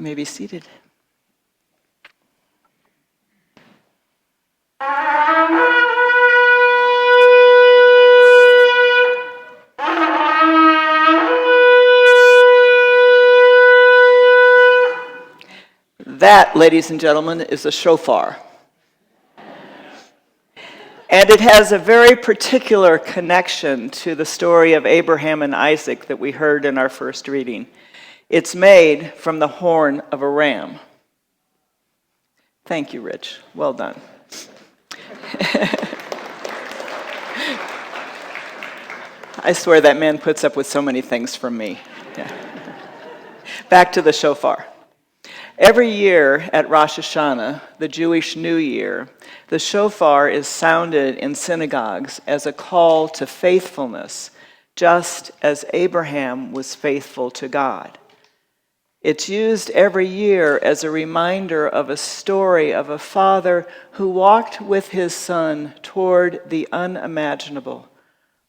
You may be seated. That, ladies and gentlemen, is a shofar. And it has a very particular connection to the story of Abraham and Isaac that we heard in our first reading. It's made from the horn of a ram. Thank you, Rich. Well done. I swear that man puts up with so many things from me. Yeah. Back to the shofar. Every year at Rosh Hashanah, the Jewish New Year, the shofar is sounded in synagogues as a call to faithfulness, just as Abraham was faithful to God. It's used every year as a reminder of a story of a father who walked with his son toward the unimaginable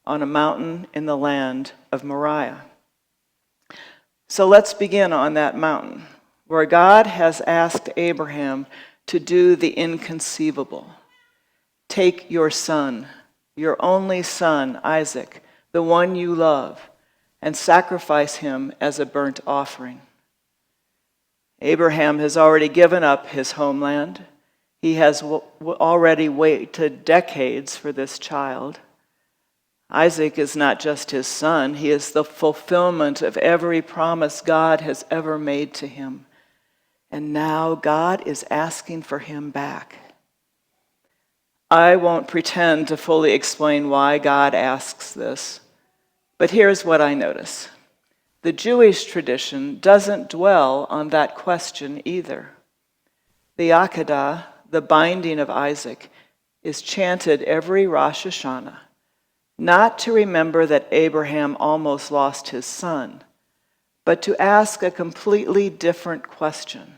on a mountain in the land of Moriah. So let's begin on that mountain, where God has asked Abraham to do the inconceivable. Take your son, your only son, Isaac, the one you love, and sacrifice him as a burnt offering. Abraham has already given up his homeland. He has already waited decades for this child. Isaac is not just his son, he is the fulfillment of every promise God has ever made to him. And now God is asking for him back. I won't pretend to fully explain why God asks this, but here's what I notice. The Jewish tradition doesn't dwell on that question either. The Akedah, the binding of Isaac, is chanted every Rosh Hashanah, not to remember that Abraham almost lost his son, but to ask a completely different question.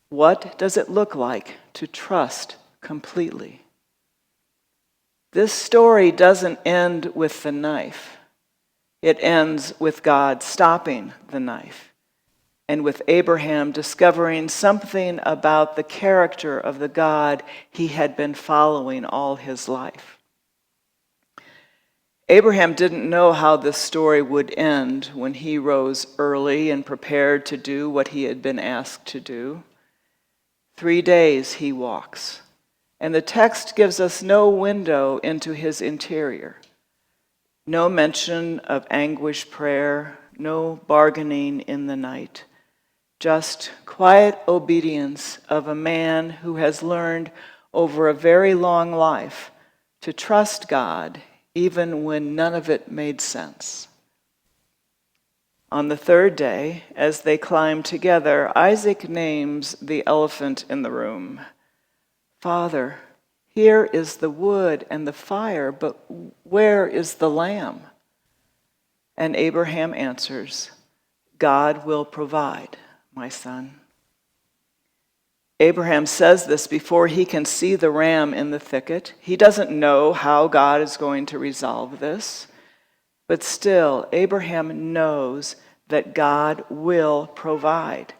What does it look like to trust completely? This story doesn't end with the knife. It ends with God stopping the knife and with Abraham discovering something about the character of the God he had been following all his life. Abraham didn't know how this story would end when he rose early and prepared to do what he had been asked to do. 3 days he walks, and the text gives us no window into his interior. No mention of anguish prayer, no bargaining in the night, just quiet obedience of a man who has learned over a very long life to trust God even when none of it made sense. On the third day, as they climb together, Isaac names the elephant in the room. Father, here is the wood and the fire, but where is the lamb? And Abraham answers, God will provide, my son. Abraham says this before he can see the ram in the thicket. He doesn't know how God is going to resolve this, but still, Abraham knows that God will provide.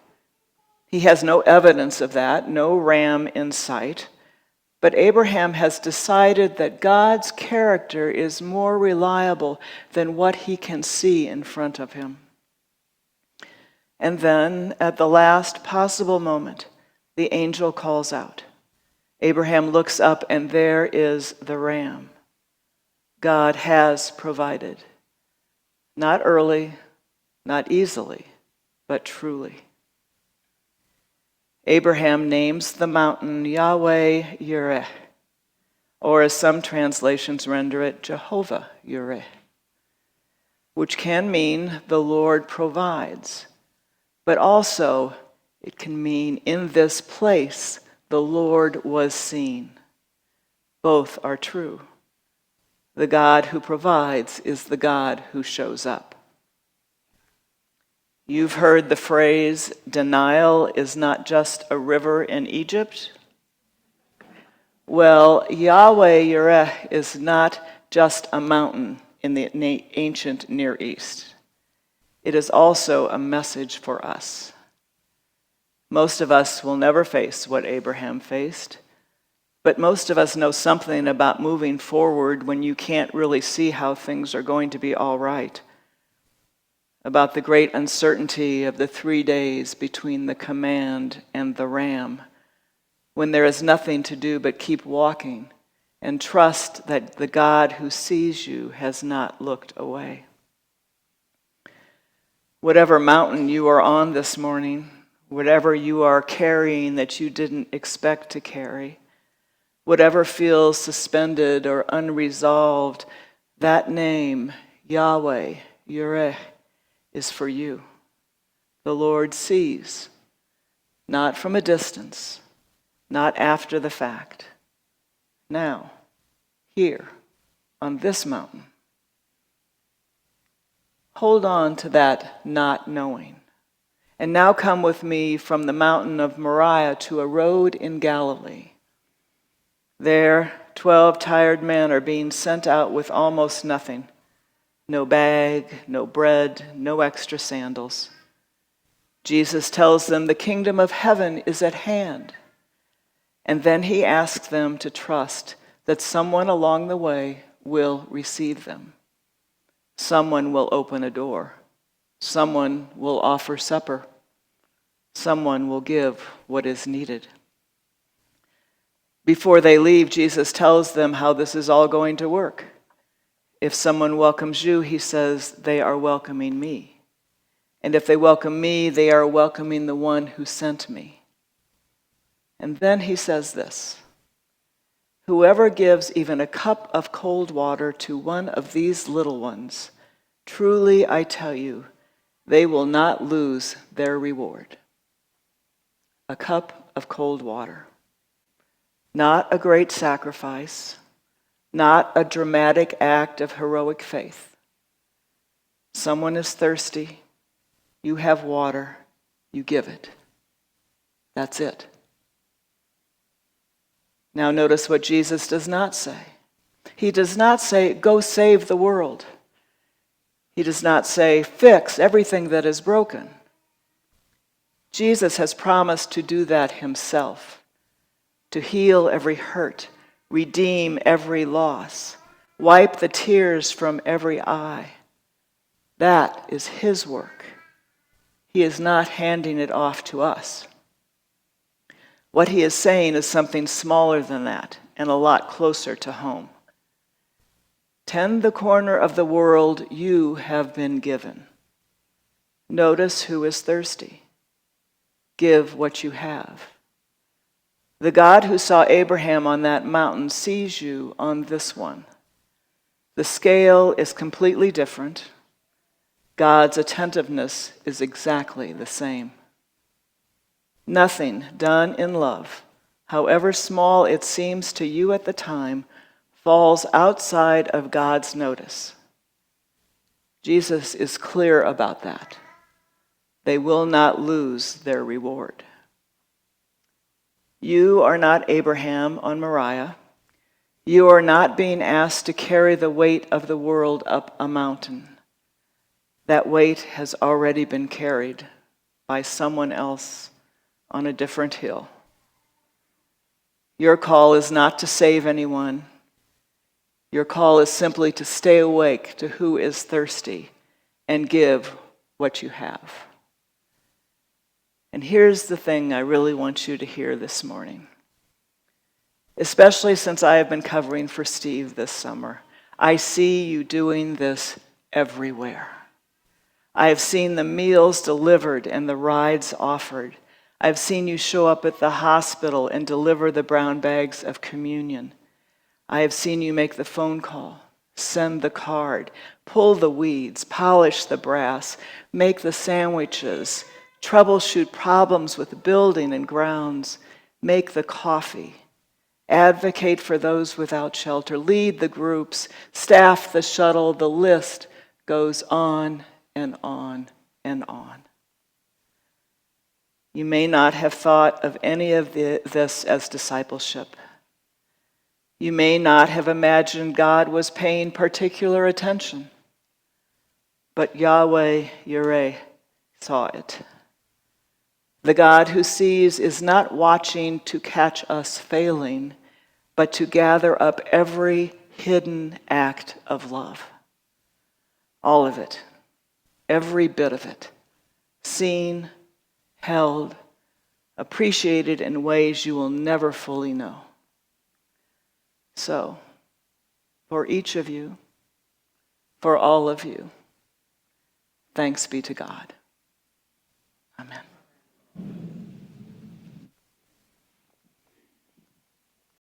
He has no evidence of that, no ram in sight, but Abraham has decided that God's character is more reliable than what he can see in front of him. And then, at the last possible moment, the angel calls out. Abraham looks up, and there is the ram. God has provided. Not early, not easily, but truly. Abraham names the mountain Yahweh Yireh, or as some translations render it, Jehovah Yireh, which can mean the Lord provides, but also it can mean in this place the Lord was seen. Both are true. The God who provides is the God who shows up. You've heard the phrase, denial is not just a river in Egypt. Well, Yahweh Yireh is not just a mountain in the ancient Near East. It is also a message for us. Most of us will never face what Abraham faced, but most of us know something about moving forward when you can't really see how things are going to be all right, about the great uncertainty of the 3 days between the command and the ram, when there is nothing to do but keep walking and trust that the God who sees you has not looked away. Whatever mountain you are on this morning, whatever you are carrying that you didn't expect to carry, whatever feels suspended or unresolved, that name, Yahweh, Yireh, is for you. The Lord sees, not from a distance, not after the fact. Now, here, on this mountain. Hold on to that not knowing. And now come with me from the mountain of Moriah to a road in Galilee. There, 12 tired men are being sent out with almost nothing. No bag, no bread, no extra sandals. Jesus tells them the kingdom of heaven is at hand. And then he asks them to trust that someone along the way will receive them. Someone will open a door. Someone will offer supper. Someone will give what is needed. Before they leave, Jesus tells them how this is all going to work. If someone welcomes you, he says, they are welcoming me. And if they welcome me, they are welcoming the one who sent me. And then he says this, whoever gives even a cup of cold water to one of these little ones, truly I tell you, they will not lose their reward. A cup of cold water. Not a great sacrifice, not a dramatic act of heroic faith. Someone is thirsty, you have water, you give it. That's it. Now notice what Jesus does not say. He does not say, go save the world. He does not say, fix everything that is broken. Jesus has promised to do that himself, to heal every hurt, redeem every loss, wipe the tears from every eye. That is his work. He is not handing it off to us. What he is saying is something smaller than that and a lot closer to home. Tend the corner of the world you have been given. Notice who is thirsty. Give what you have. The God who saw Abraham on that mountain sees you on this one. The scale is completely different. God's attentiveness is exactly the same. Nothing done in love, however small it seems to you at the time, falls outside of God's notice. Jesus is clear about that. They will not lose their reward. You are not Abraham on Moriah. You are not being asked to carry the weight of the world up a mountain. That weight has already been carried by someone else on a different hill. Your call is not to save anyone. Your call is simply to stay awake to who is thirsty and give what you have. And here's the thing I really want you to hear this morning. Especially since I have been covering for Steve this summer, I see you doing this everywhere. I have seen the meals delivered and the rides offered. I've seen you show up at the hospital and deliver the brown bags of communion. I have seen you make the phone call, send the card, pull the weeds, polish the brass, make the sandwiches, troubleshoot problems with the building and grounds, make the coffee, advocate for those without shelter, lead the groups, staff the shuttle. The list goes on and on and on. You may not have thought of any of this as discipleship. You may not have imagined God was paying particular attention, but Yahweh Yireh saw it. The God who sees is not watching to catch us failing, but to gather up every hidden act of love. All of it, every bit of it, seen, held, appreciated in ways you will never fully know. So, for each of you, for all of you, thanks be to God. Amen.